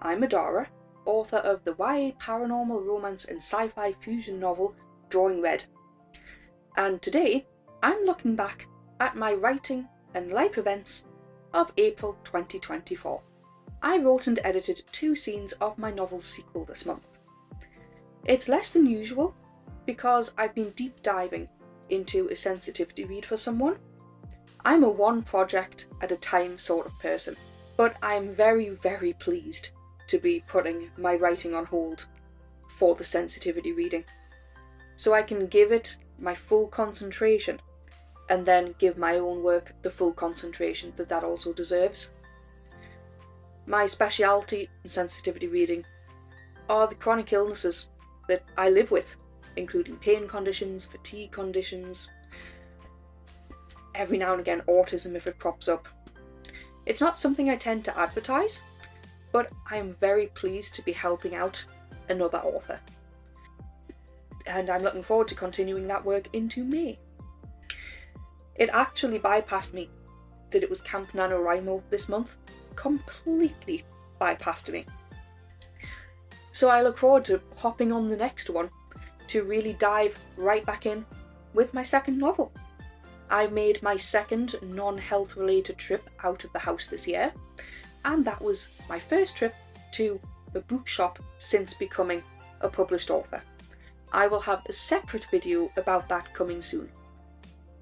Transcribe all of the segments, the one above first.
I'm Adara, author of the YA paranormal romance and sci-fi fusion novel Drawing Red. And today, I'm looking back at my writing and life events of April 2024. I wrote and edited 2 scenes of my novel's sequel this month. It's less than usual because I've been deep diving into a sensitivity read for someone. I'm a one project at a time sort of person, but I'm very, very pleased to be putting my writing on hold for the sensitivity reading, so I can give it my full concentration and then give my own work the full concentration that also deserves. My speciality in sensitivity reading are the chronic illnesses that I live with, including pain conditions, fatigue conditions, every now and again autism if it crops up. It's not something I tend to advertise, but I am very pleased to be helping out another author. And I'm looking forward to continuing that work into May. It actually bypassed me that it was Camp NaNoWriMo this month. Completely bypassed me. So I look forward to hopping on the next one to really dive right back in with my second novel. I made my second non-health related trip out of the house this year, and that was my first trip to a bookshop since becoming a published author. I will have a separate video about that coming soon.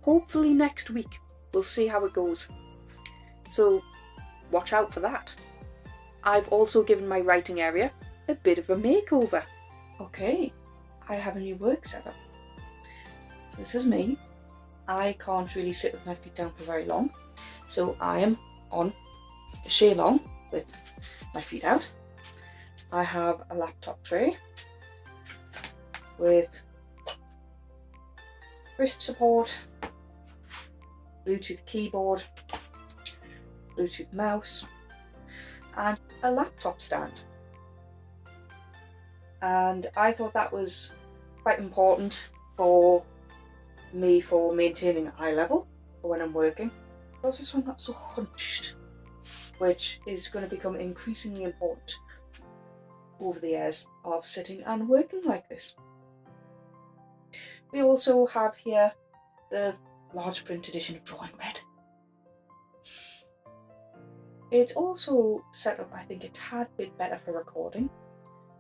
Hopefully next week. We'll see how it goes. So watch out for that. I've also given my writing area a bit of a makeover. Okay, I have a new work setup. So this is me. I can't really sit with my feet down for very long, so I am on a chaise longue with my feet out. I have a laptop tray with wrist support, Bluetooth keyboard, Bluetooth mouse, and a laptop stand. And I thought that was quite important for me for maintaining eye level for when I'm working, also so I'm not so hunched, which is going to become increasingly important over the years of sitting and working like this. We also have here the large print edition of Drawing Red. It's also set up, I think, a tad bit better for recording.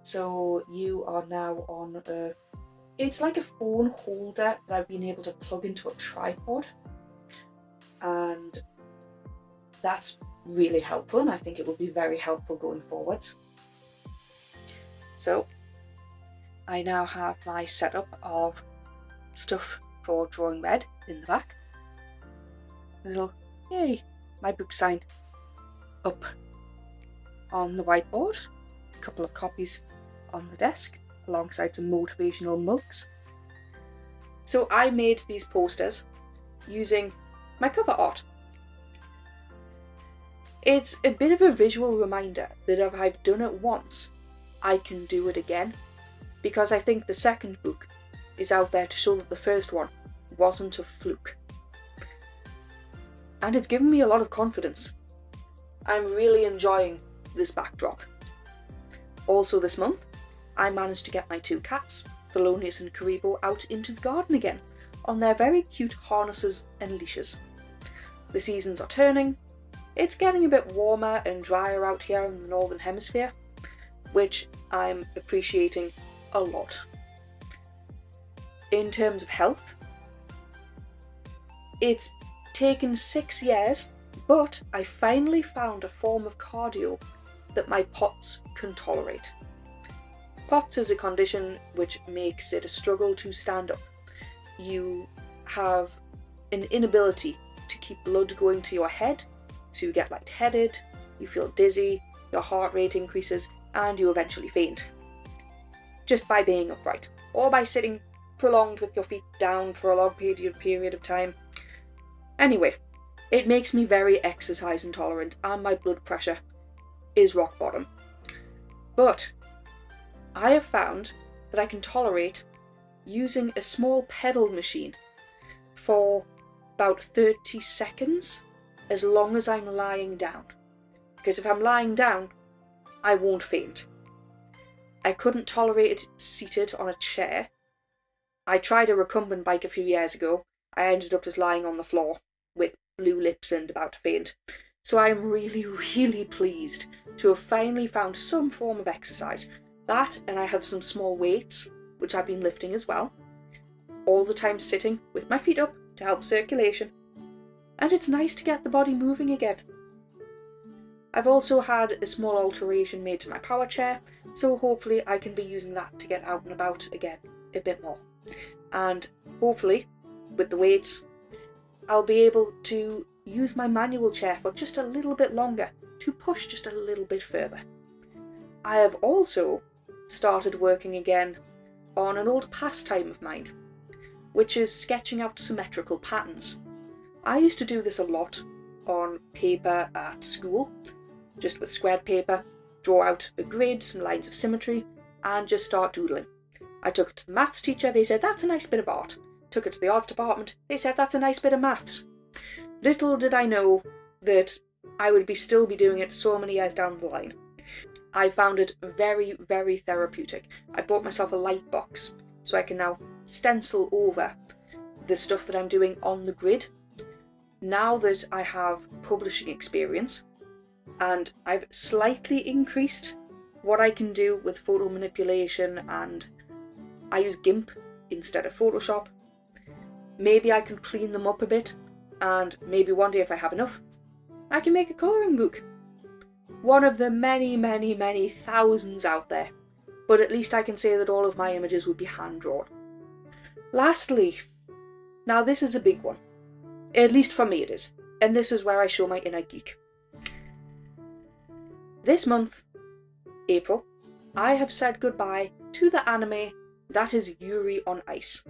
So you are now on it's like a phone holder that I've been able to plug into a tripod, and that's really helpful, and I think it will be very helpful going forwards. So I now have my setup of stuff for Drawing Red in the back. A little, yay, my book sign up on the whiteboard, a couple of copies on the desk, alongside some motivational mugs. So I made these posters using my cover art. It's a bit of a visual reminder that if I've done it once, I can do it again, because I think the second book is out there to show that the first one wasn't a fluke. And it's given me a lot of confidence. I'm really enjoying this backdrop. Also this month, I managed to get my 2 cats, Thelonious and Karibo, out into the garden again on their very cute harnesses and leashes. The seasons are turning. It's getting a bit warmer and drier out here in the Northern Hemisphere, which I'm appreciating a lot. In terms of health, it's taken 6 years, but I finally found a form of cardio that my POTS can tolerate. POTS is a condition which makes it a struggle to stand up. You have an inability to keep blood going to your head, so you get lightheaded, you feel dizzy, your heart rate increases, and you eventually faint. Just by being upright, or by sitting prolonged with your feet down for a long period of time. Anyway, it makes me very exercise intolerant, and my blood pressure is rock bottom. But I have found that I can tolerate using a small pedal machine for about 30 seconds as long as I'm lying down. Because if I'm lying down, I won't faint. I couldn't tolerate it seated on a chair. I tried a recumbent bike a few years ago. I ended up just lying on the floor with blue lips and about to faint. So I'm really, really pleased to have finally found some form of exercise. That, and I have some small weights, which I've been lifting as well. All the time sitting with my feet up to help circulation. And it's nice to get the body moving again. I've also had a small alteration made to my power chair, so hopefully I can be using that to get out and about again a bit more. And hopefully, with the weights, I'll be able to use my manual chair for just a little bit longer, to push just a little bit further. I have also started working again on an old pastime of mine, which is sketching out symmetrical patterns. I used to do this a lot on paper at school, just with squared paper, draw out a grid, some lines of symmetry, and just start doodling. I took it to the maths teacher, they said, that's a nice bit of art. Took it to the arts department, they said, that's a nice bit of maths. Little did I know that I would still be doing it so many years down the line. I found it very, very therapeutic. I bought myself a light box, so I can now stencil over the stuff that I'm doing on the grid. Now that I have publishing experience, and I've slightly increased what I can do with photo manipulation, and I use GIMP instead of Photoshop. Maybe I can clean them up a bit, and maybe one day if I have enough, I can make a colouring book. One of the many, many, many thousands out there, but at least I can say that all of my images would be hand-drawn. Lastly, now this is a big one. At least for me it is, and this is where I show my inner geek. This month, April, I have said goodbye to the anime that is Yuri on Ice.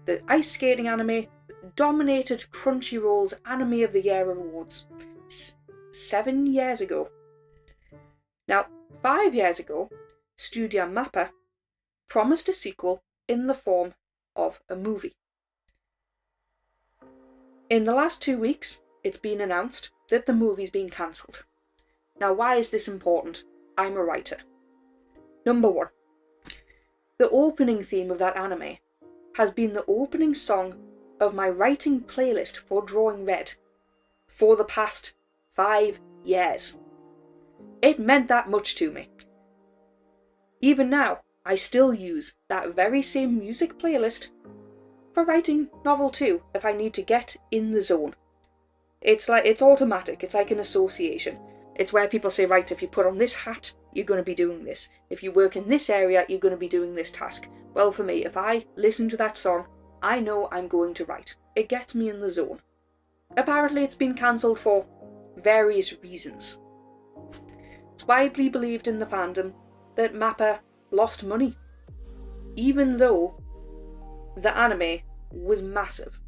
The ice skating anime that dominated Crunchyroll's Anime of the Year awards 7 years ago. Now, 5 years ago, Studio Mappa promised a sequel in the form of a movie. In the last 2 weeks, it's been announced that the movie's been cancelled. Now, why is this important? I'm a writer. Number 1. The opening theme of that anime has been the opening song of my writing playlist for Drawing Red for the past 5 years. It meant that much to me. Even now, I still use that very same music playlist for writing novel 2 if I need to get in the zone. It's automatic, it's like an association. It's where people say, right, if you put on this hat, you're going to be doing this. If you work in this area, you're going to be doing this task. Well, for me, if I listen to that song, I know I'm going to write. It gets me in the zone. Apparently, it's been cancelled for various reasons. It's widely believed in the fandom that Mappa lost money, even though the anime was massive,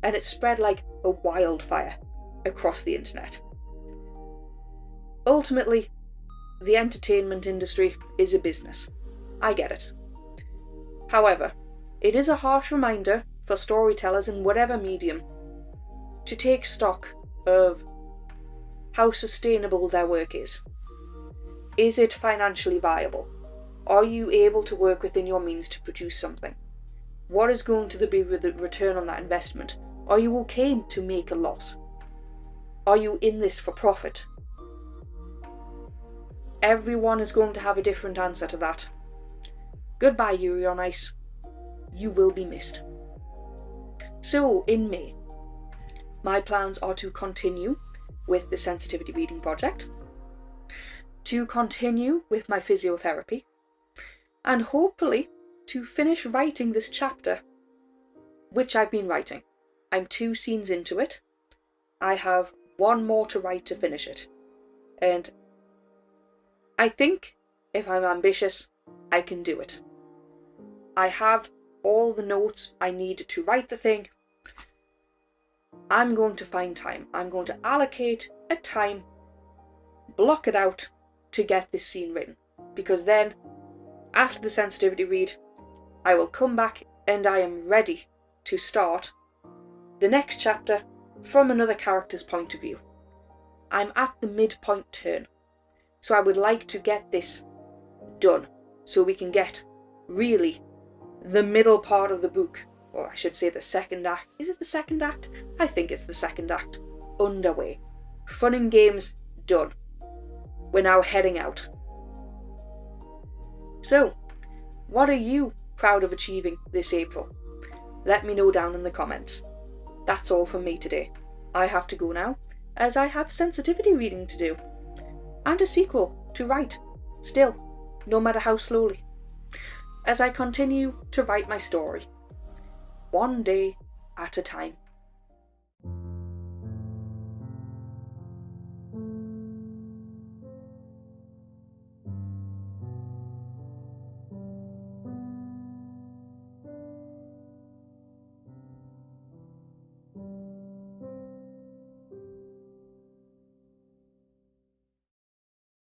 and it spread like a wildfire across the internet. Ultimately, the entertainment industry is a business. I get it. However, it is a harsh reminder for storytellers in whatever medium to take stock of how sustainable their work is. Is it financially viable? Are you able to work within your means to produce something? What is going to be the return on that investment? Are you okay to make a loss? Are you in this for profit? Everyone is going to have a different answer to that. Goodbye, Yuri on Ice. You will be missed. So, in May, my plans are to continue with the sensitivity reading project, to continue with my physiotherapy, and hopefully to finish writing this chapter, which I've been writing. I'm 2 scenes into it. I have 1 more to write to finish it. And I think, if I'm ambitious, I can do it. I have all the notes I need to write the thing. I'm going to find time. I'm going to allocate a time, block it out to get this scene written. Because then, after the sensitivity read, I will come back and I am ready to start the next chapter from another character's point of view. I'm at the midpoint turn. So I would like to get this done so we can get really the middle part of the book, or I should say the second act. Is it the second act? I think it's the second act. Underway. Fun and games done. We're now heading out. So, what are you proud of achieving this April? Let me know down in the comments. That's all from me today. I have to go now, as I have sensitivity reading to do. And a sequel to write, still, no matter how slowly, as I continue to write my story, one day at a time.